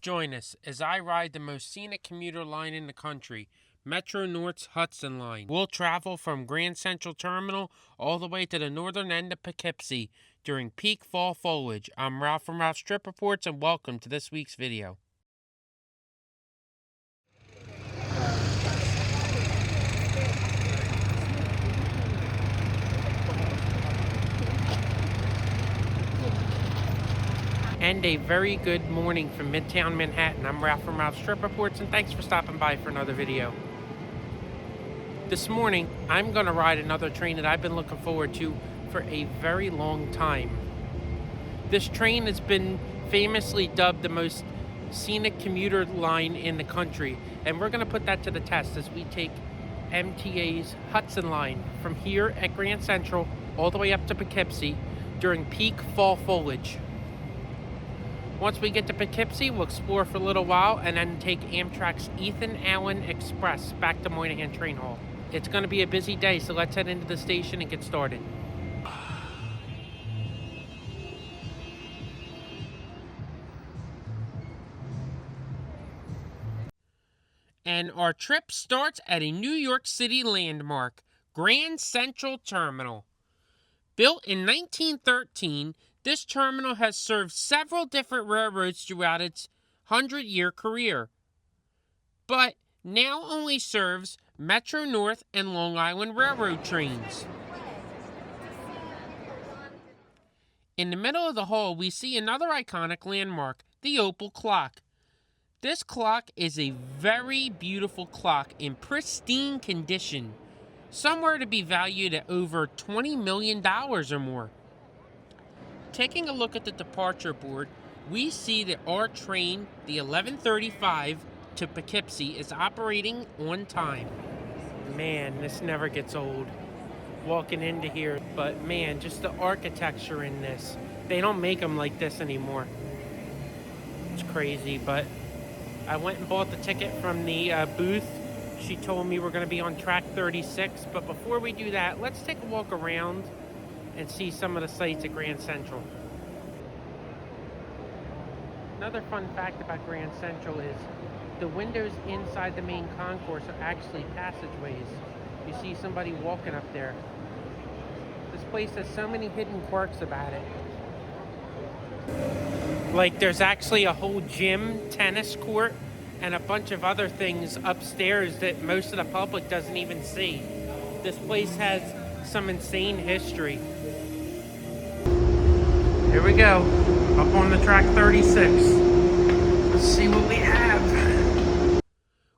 Join us as I ride the most scenic commuter line in the country, Metro North's Hudson line. We'll travel from Grand Central Terminal all the way to the northern end of Poughkeepsie during peak fall foliage. I'm Ralph from Ralph's Trip Reports, and welcome to this week's video. And a very good morning from Midtown Manhattan. I'm Ralph from Ralph's Trip Reports, and thanks for stopping by for another video. This morning, I'm going to ride another train that I've been looking forward to for a very long time. This train has been famously dubbed the most scenic commuter line in the country, and we're going to put that to the test as we take MTA's Hudson line from here at Grand Central all the way up to Poughkeepsie during peak fall foliage. Once we get to Poughkeepsie, we'll explore for a little while and then take Amtrak's Ethan Allen Express back to Monihayn Train Hall. It's going to be a busy day, so let's head into the station and get started. And our trip starts at a New York City landmark, Grand Central Terminal. Built in 1913, this terminal has served several different railroads throughout its 100-year career, but now only serves Metro North and Long Island Railroad trains. In the middle of the hall, we see another iconic landmark, the Opal Clock. This clock is a very beautiful clock in pristine condition, somewhere to be valued at over $20 million or more. Taking a look at the departure board, we see that our train, the 1135 to Poughkeepsie, is operating on time. Man, this never gets old walking into here, but man, just the architecture in this. They don't make them like this anymore. It's crazy, but I went and bought the ticket from the booth. She told me we're going to be on track 36, but before we do that, let's take a walk around and see some of the sights at Grand Central. Another fun fact about Grand Central is the windows inside the main concourse are actually passageways. You see somebody walking up there. This place has so many hidden quirks about it. Like there's actually a whole gym, tennis court, and a bunch of other things upstairs that most of the public doesn't even see. This place has some insane history. Here we go, up on the track 36. Let's see what we have.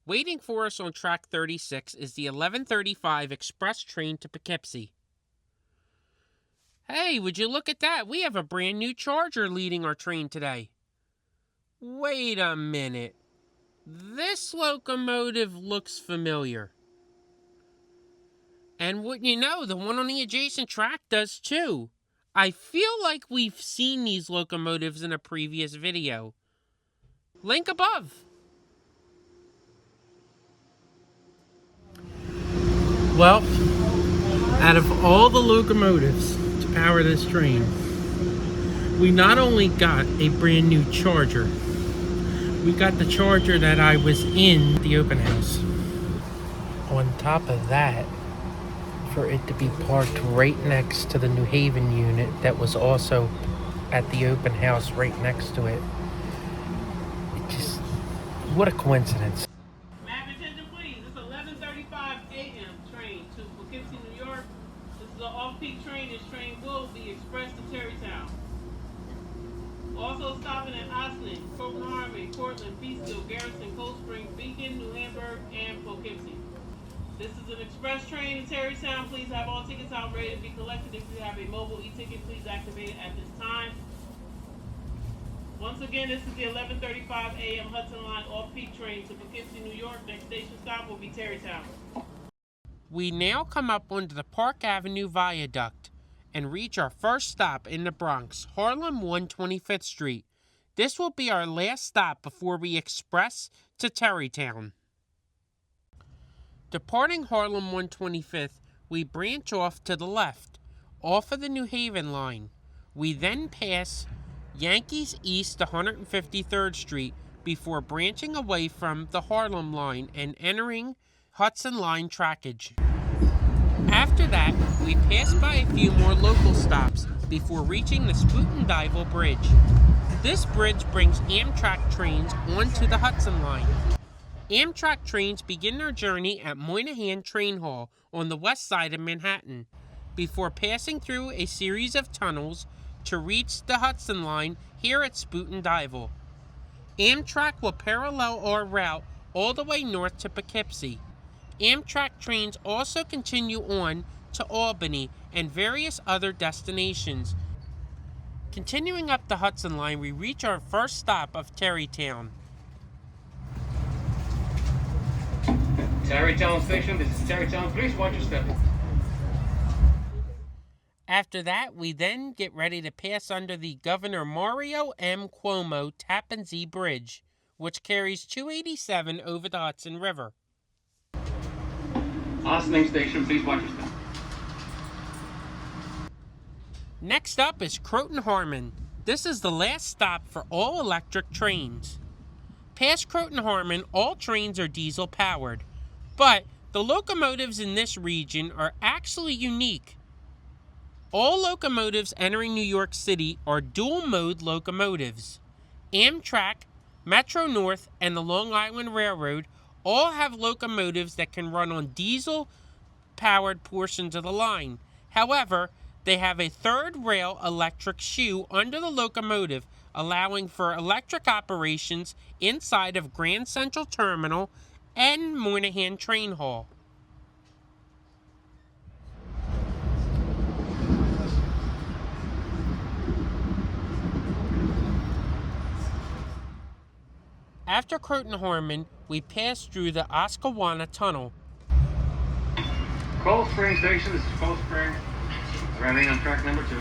Waiting for us on track 36 is the 1135 express train to Poughkeepsie. Hey, would you look at that? We have a brand new charger leading our train today. Wait a minute. This locomotive looks familiar. And wouldn't you know, the one on the adjacent track does too. I feel like we've seen these locomotives in a previous video. Link above. Well, out of all the locomotives to power this train, we not only got a brand new charger, we got the charger that I was in the open house. On top of that, for it to be parked right next to the New Haven unit that was also at the open house right next to it. It just, what a coincidence. Map attention please, it's 11:35 a.m. train to Poughkeepsie, New York. This is an off-peak train. This train will be expressed to Terrytown. Also stopping at Ossining, Corcoran Harmony, Portland, Peekskill, Garrison, Cold Spring, Beacon, New Hamburg, and Poughkeepsie. This is an express train to Terrytown. Please have all tickets out ready to be collected. If you have a mobile e-ticket, please activate it at this time. Once again, this is the 11:35 a.m. Hudson Line off-peak train to Poughkeepsie, New York. Next station stop will be Terrytown. We now come up onto the Park Avenue Viaduct and reach our first stop in the Bronx, Harlem 125th Street. This will be our last stop before we express to Terrytown. Departing Harlem 125th, we branch off to the left, off of the New Haven line. We then pass Yankees East 153rd Street, before branching away from the Harlem line and entering Hudson line trackage. After that, we pass by a few more local stops before reaching the Spootendivil Bridge. This bridge brings Amtrak trains onto the Hudson line. Amtrak trains begin their journey at Monihayn Train Hall on the west side of Manhattan, before passing through a series of tunnels to reach the Hudson line here at Spootendivil. Amtrak will parallel our route all the way north to Poughkeepsie. Amtrak trains also continue on to Albany and various other destinations. Continuing up the Hudson line, we reach our first stop of Tarrytown. Tarrytown Station, this is Tarrytown. Please watch your step. After that, we then get ready to pass under the Governor Mario M. Cuomo Tappan Zee Bridge, which carries 287 over the Hudson River. Austining Station, please watch your step. Next up is Croton Harmon. This is the last stop for all electric trains. Past Croton Harmon, all trains are diesel powered, but the locomotives in this region are actually unique. All locomotives entering New York City are dual-mode locomotives. Amtrak, Metro-North, and the Long Island Railroad all have locomotives that can run on diesel-powered portions of the line. However, they have a third-rail electric shoe under the locomotive, allowing for electric operations inside of Grand Central Terminal and Monihayn Train Hall. After Croton Harmon, we pass through the Oscawana Tunnel. Cold Spring Station, this is Cold Spring. Arriving on track number 2.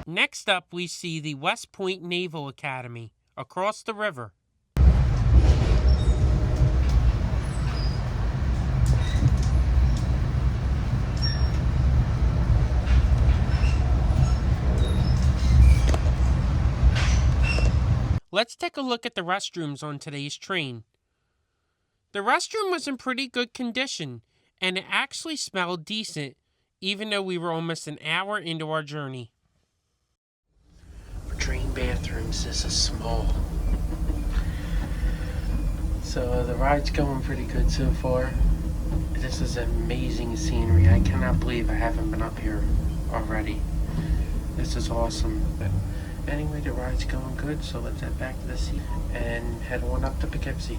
Next up, we see the West Point Naval Academy across the river. Let's take a look at the restrooms on today's train. The restroom was in pretty good condition, and it actually smelled decent, even though we were almost an hour into our journey. Train bathrooms, this is small. So the ride's going pretty good so far. This is amazing scenery. I cannot believe I haven't been up here already. This is awesome. But anyway, the ride's going good, so let's head back to the seat and head on up to Poughkeepsie.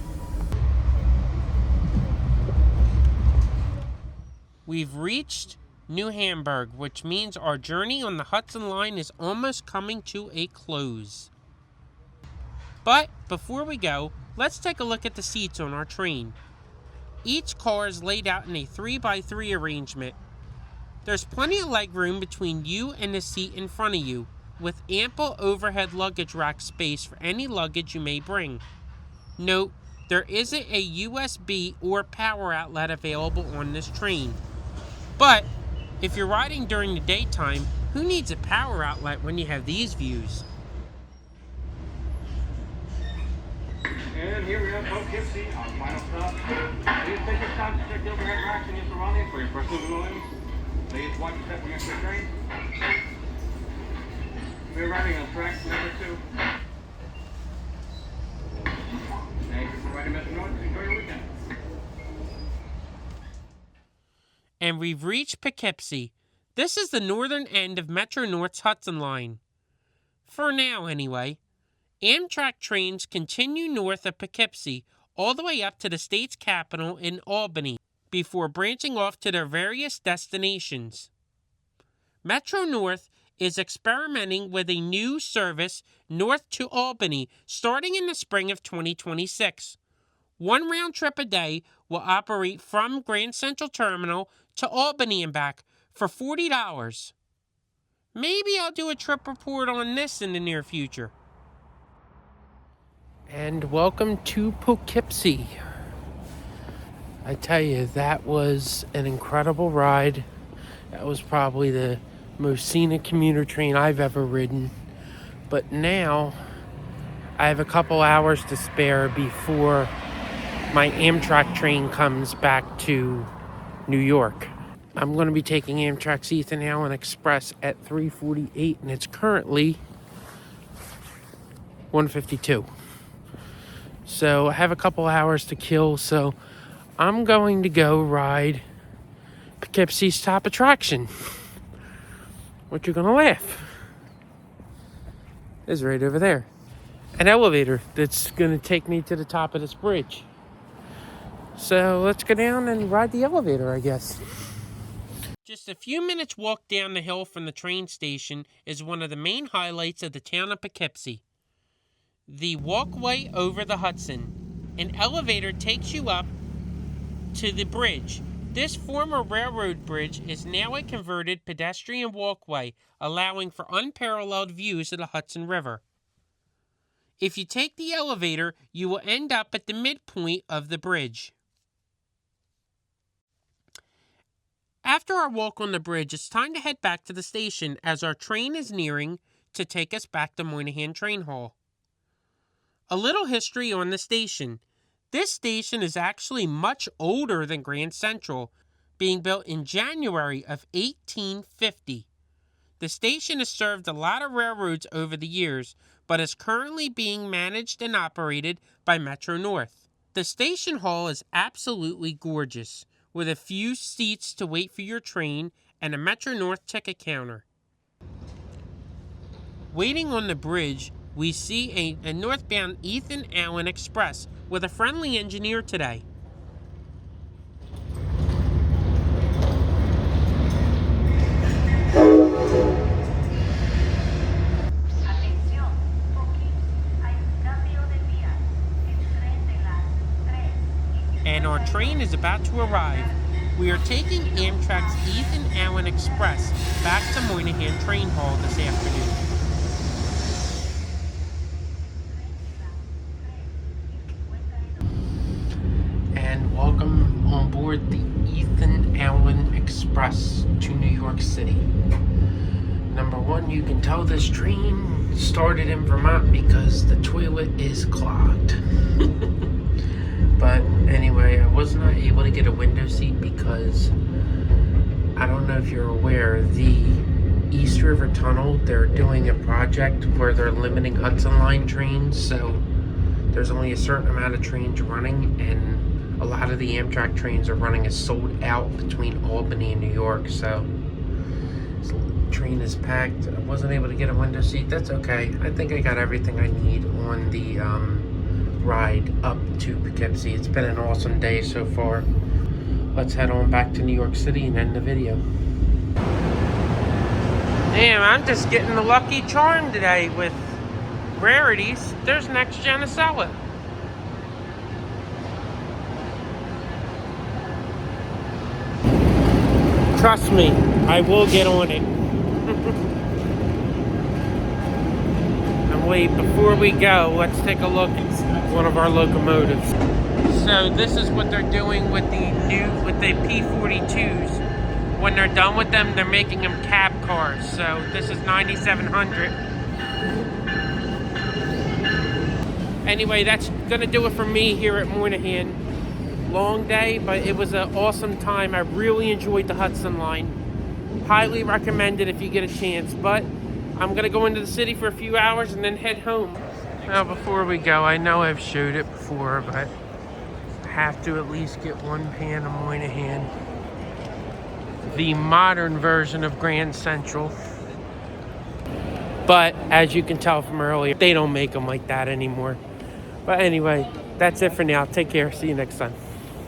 We've reached New Hamburg, which means our journey on the Hudson line is almost coming to a close. But before we go, let's take a look at the seats on our train. Each car is laid out in a 3x3 arrangement. There's plenty of leg room between you and the seat in front of you, with ample overhead luggage rack space for any luggage you may bring. Note, there isn't a USB or power outlet available on this train. But if you're riding during the daytime, who needs a power outlet when you have these views? And here we have Poughkeepsie, our final stop. Please take your time to check the overhead racks in your surroundings for your personal belongings. Please watch your step when you enter the train. We're arriving on track number 2. Thank you for riding Metro North. Enjoy your weekend. And we've reached Poughkeepsie. This is the northern end of Metro North's Hudson line. For now, anyway. Amtrak trains continue north of Poughkeepsie all the way up to the state's capital in Albany before branching off to their various destinations. Metro North is experimenting with a new service north to Albany starting in the spring of 2026. One round trip a day will operate from Grand Central Terminal to Albany and back for $40. Maybe I'll do a trip report on this in the near future. And welcome to Poughkeepsie. I tell you, that was an incredible ride. That was probably the most scenic commuter train I've ever ridden. But now, I have a couple hours to spare before my Amtrak train comes back to New York. I'm going to be taking Amtrak's Ethan Allen Express at 3:48, and it's currently 1:52. So I have a couple hours to kill, so I'm going to go ride Poughkeepsie's top attraction. What you're gonna laugh is right over there. An elevator that's gonna take me to the top of this bridge. So let's go down and ride the elevator, I guess. Just a few minutes walk down the hill from the train station is one of the main highlights of the town of Poughkeepsie. The walkway over the Hudson. An elevator takes you up to the bridge. This former railroad bridge is now a converted pedestrian walkway, allowing for unparalleled views of the Hudson River. If you take the elevator, you will end up at the midpoint of the bridge. After our walk on the bridge, it's time to head back to the station as our train is nearing to take us back to Monihayn Train Hall. A little history on the station. This station is actually much older than Grand Central, being built in January of 1850. The station has served a lot of railroads over the years, but is currently being managed and operated by Metro North. The station hall is absolutely gorgeous, with a few seats to wait for your train and a Metro North ticket counter. Waiting on the bridge, we see a northbound Ethan Allen Express with a friendly engineer today. And our train is about to arrive. We are taking Amtrak's Ethan Allen Express back to Monihayn Train Hall this afternoon. And welcome on board the Ethan Allen Express to New York City. Number one, you can tell this train started in Vermont because the toilet is clogged. But anyway, I was not able to get a window seat because, I don't know if you're aware, the East River Tunnel, they're doing a project where they're limiting Hudson Line trains, so there's only a certain amount of trains running, and a lot of the Amtrak trains are running as sold out between Albany and New York, so the train is packed. I wasn't able to get a window seat. That's okay. I think I got everything I need on the ride up to Poughkeepsie. It's been an awesome day so far. Let's head on back to New York City and end the video. Damn, I'm just getting the lucky charm today with rarities. There's Next Gen to sell it. Trust me, I will get on it. And wait, before we go, let's take a look at one of our locomotives. So this is what they're doing with the P42s. When they're done with them, they're making them cab cars. So this is 9700. Anyway, that's gonna do it for me here at Monihayn. Long day, but it was an awesome time. I really enjoyed the Hudson Line. Highly recommend it if you get a chance. But I'm gonna go into the city for a few hours and then head home. Now, before we go, I know I've showed it before, but I have to at least get one pan of Monihayn. The modern version of Grand Central. But as you can tell from earlier, they don't make them like that anymore. But anyway, that's it for now. Take care. See you next time.